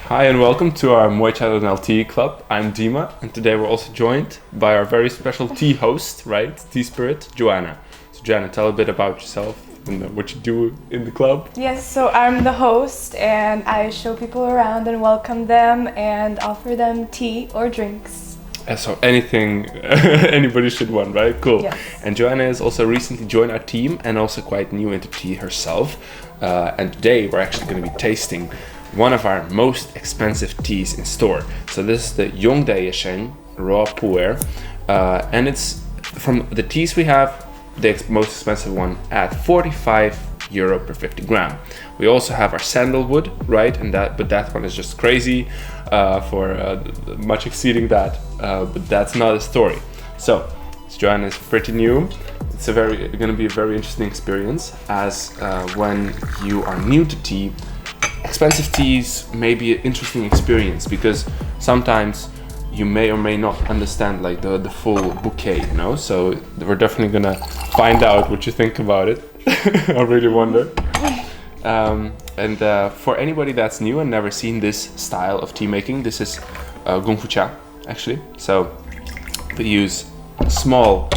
Hi and welcome to our Muay Thai and tea club. I'm Dima, and today we're also joined by our very special tea host, right? Tea spirit, Joanna. So Joanna, tell a bit about yourself and what you do in the club. Yes, so I'm the host and I show people around and welcome them and offer them tea or drinks. So anything anybody should want, right? Cool. Yes. And Joanna has also recently joined our team and also quite new into tea herself. And today we're actually going to be tasting one of our most expensive teas in store. So this is the sheng raw pu-erh, and it's from the teas we have the most expensive one at €45 per 50 gram. We also have our sandalwood, right, and but that one is just crazy for much exceeding that, but that's not a story. So Joanna is pretty new. It's going to be a very interesting experience, as when you are new to tea, expensive teas may be an interesting experience because sometimes you may or may not understand like the full bouquet, you know? So we're definitely gonna find out what you think about it. I really wonder. For anybody that's new and never seen this style of tea making, this is Kung Fu Cha, actually. So we use small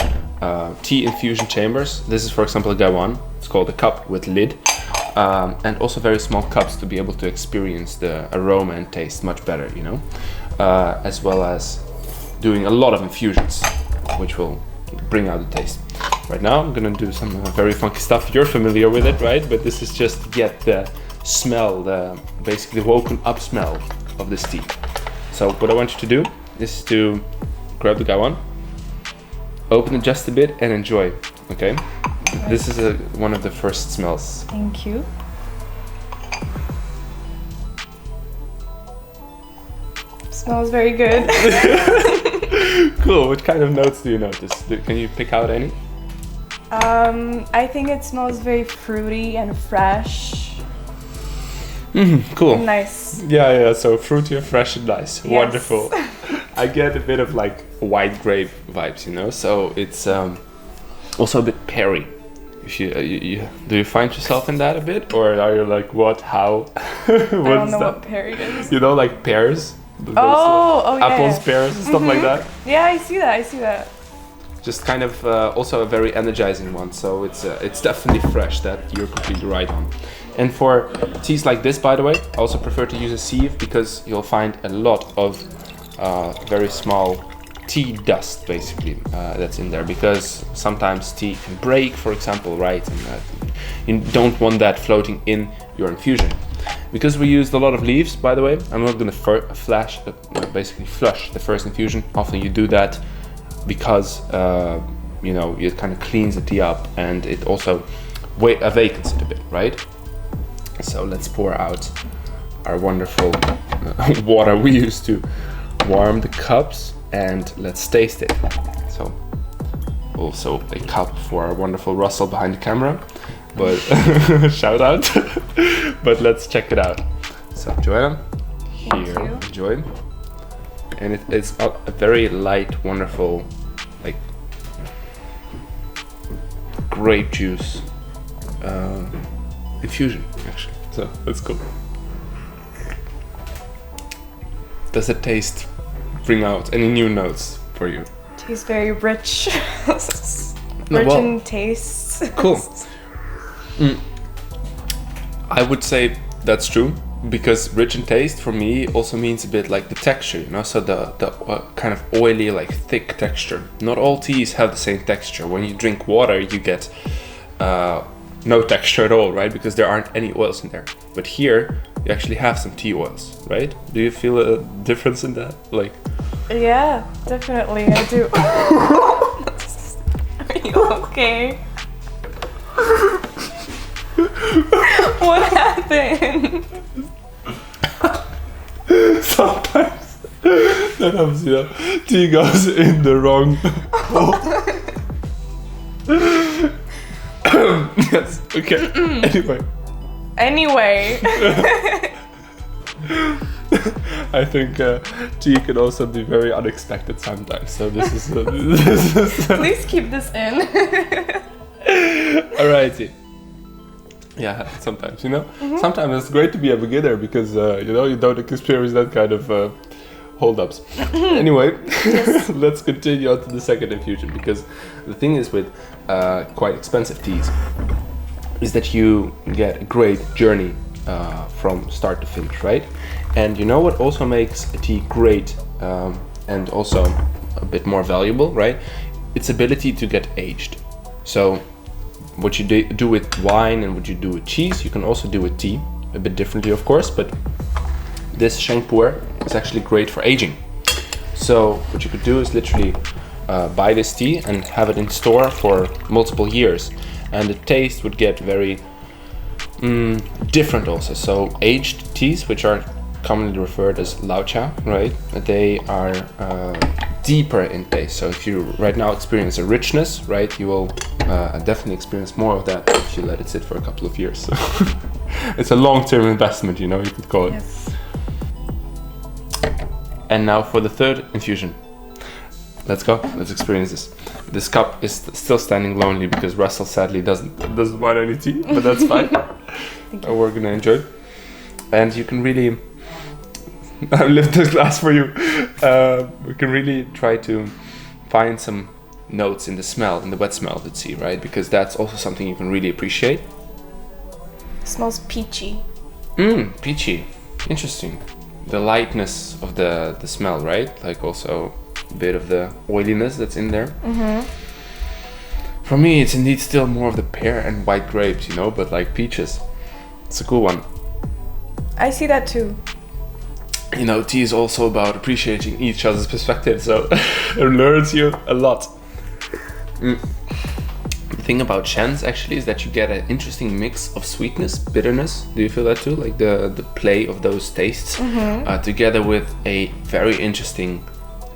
tea infusion chambers. This is, for example, a Gaiwan. It's called a cup with lid. And also very small cups to be able to experience the aroma and taste much better, you know, as well as doing a lot of infusions, which will bring out the taste. Right now I'm gonna do some very funky stuff. You're familiar with it, right? But this is just to get the smell, basically woken up smell of this tea. So what I want you to do is to grab the Gaiwan, open it just a bit and enjoy, okay? This is one of the first smells. Thank you. Smells very good. Cool. What kind of notes do you notice? Can you pick out any? I think it smells very fruity and fresh. Cool. And nice. Yeah. So fruity and fresh and nice. Yes. Wonderful. I get a bit of like white grape vibes, you know. So it's also a bit peary. If you do you find yourself in that a bit, or are you like what? How? I don't know what pear is. You know, like pears. Yeah. Apples, pears, and stuff like that. Yeah, I see that. Just kind of also a very energizing one. So it's definitely fresh. That you're completely right on. And for teas like this, by the way, I also prefer to use a sieve because you'll find a lot of very small tea dust, basically, that's in there, because sometimes tea can break, for example, right? And you don't want that floating in your infusion. Because we used a lot of leaves, by the way, I'm not going to basically flush the first infusion. Often you do that because you know, it kind of cleans the tea up and it also awakens it a bit, right? So let's pour out our wonderful water we used to warm the cups, and let's taste it. So also a cup for our wonderful Russell behind the camera, but shout out. But let's check it out. So Joanna, here, enjoy. And it's a very light, wonderful, like grape juice infusion, actually. So that's cool. Does it bring out any new notes for you? Tastes very rich. In taste. Cool. I would say that's true, because rich in taste for me also means a bit like the texture, you know, so the kind of oily, like thick texture. Not all teas have the same texture. When you drink water, you get no texture at all, right? Because there aren't any oils in there. But here, you actually have some tea oils, right? Do you feel a difference in that? Like, yeah, definitely, I do. Are you okay? What happened? sometimes that happens, you know, tea goes in the wrong hole. Yes, okay. Anyway. I think tea can also be very unexpected sometimes. So this is. Please keep this in. Alrighty. Yeah, sometimes, you know. Sometimes it's great to be a beginner because you know, you don't experience that kind of hold-ups. Anyway, let's continue on to the second infusion, because the thing is with quite expensive teas is that you get a great journey from start to finish, right? And you know what also makes a tea great and also a bit more valuable, right? Its ability to get aged. So what you do with wine and what you do with cheese, you can also do with tea, a bit differently of course, but this sheng pu-erh is actually great for aging. So what you could do is literally buy this tea and have it in store for multiple years, and the taste would get very different also. So aged teas, which are commonly referred as lao cha, right? They are deeper in taste. So if you right now experience a richness, right, you will definitely experience more of that if you let it sit for a couple of years. So it's a long-term investment, you know, you could call it. Yes. And now for the third infusion. Let's go. Let's experience this. This cup is still standing lonely because Russell sadly doesn't want any tea, but that's fine. We're gonna enjoy it. And you can really I'll lift this glass for you. We can really try to find some notes in the smell, in the wet smell of the tea, right? Because that's also something you can really appreciate. It smells peachy. Peachy. Interesting. The lightness of the smell, right? Like also a bit of the oiliness that's in there. For me, it's indeed still more of the pear and white grapes, you know, but like peaches. It's a cool one. I see that too. You know, tea is also about appreciating each other's perspective, so it learns you a lot. The thing about shengs actually is that you get an interesting mix of sweetness, bitterness. Do you feel that too? Like the play of those tastes together with a very interesting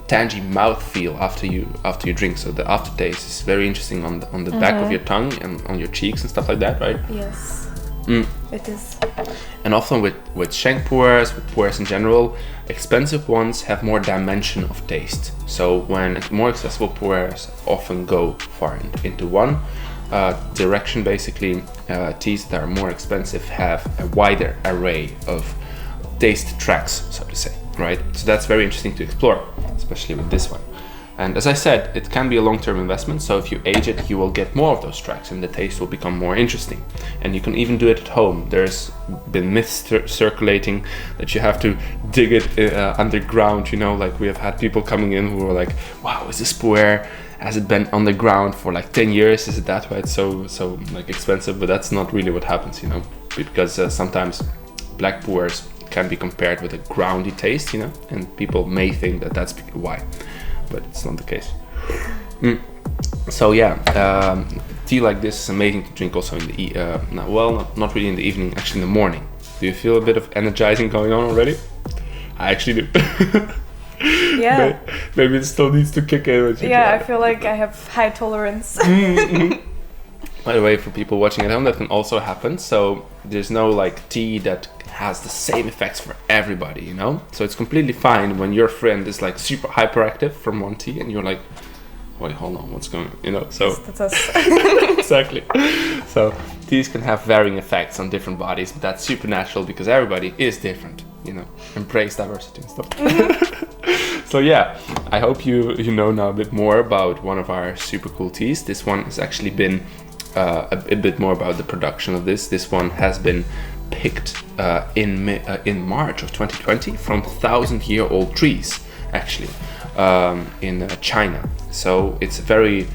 tangy mouthfeel after you drink. So the aftertaste is very interesting on the back of your tongue and on your cheeks and stuff like that, right? Yes. It is. And often with sheng pu-erhs, with pu-erhs in general, expensive ones have more dimension of taste. So when more accessible pu-erhs often go far into one direction, basically, teas that are more expensive have a wider array of taste tracks, so to say, right? So that's very interesting to explore, especially with this one. And as I said, it can be a long-term investment, so if you age it, you will get more of those tracks and the taste will become more interesting. And you can even do it at home. There's been myths circulating that you have to dig it underground, you know, like we have had people coming in who were like, wow, is this pu-erh, has it been underground for like 10 years? Is it that why it's so like expensive? But that's not really what happens, you know, because sometimes black pu-erhs can be compared with a groundy taste, you know, and people may think that that's why. But it's not the case. So yeah, tea like this is amazing to drink also in the not really in the evening, actually in the morning. Do you feel a bit of energizing going on already? I actually do. Yeah. Maybe it still needs to kick in. Yeah, I feel like I have high tolerance. By the way, for people watching at home, that can also happen. So there's no like tea that has the same effects for everybody, you know? So it's completely fine when your friend is like super hyperactive from one tea and you're like, wait, hold on, what's going on? You know, so That's us. exactly. So teas can have varying effects on different bodies, but that's super natural because everybody is different, you know, embrace diversity and stuff. So yeah, I hope you know now a bit more about one of our super cool teas. This one has actually been a bit more about the production of this. This one has been picked in March of 2020 from 1,000-year-old trees, actually, in China. So it's a very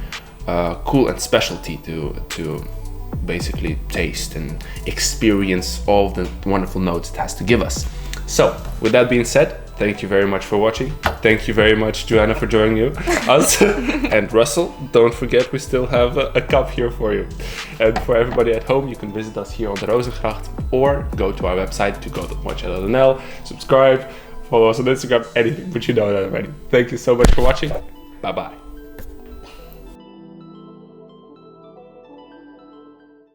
cool and special tea to basically taste and experience all the wonderful notes it has to give us. So with that being said, thank you very much for watching. Thank you very much, Joanna, for joining us. And Russell, don't forget we still have a cup here for you. And for everybody at home, you can visit us here on the Rozengracht or go to our website to go to watch LLNL, subscribe, follow us on Instagram, anything, but you know that already. Thank you so much for watching. Bye-bye.